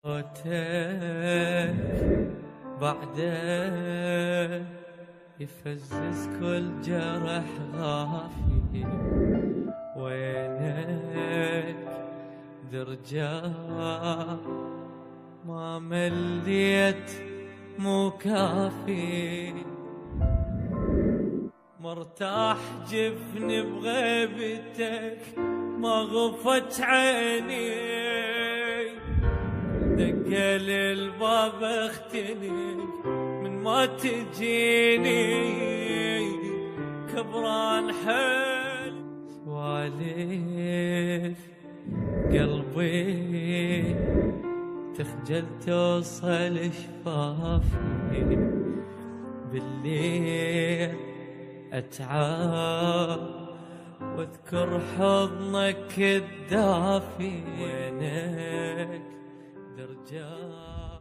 موتك بعده يفزز كل جرح غافي، وينك درجة ما مليت مو كافي، مرتاح جفني بغيبتك ما غفت عيني، دق للباب اختنق من ما تجيني، كبران حيل سوالف قلبي تخجل توصل شفافي، بالليل اتعب واذكر حضنك الدافي، وينك درجات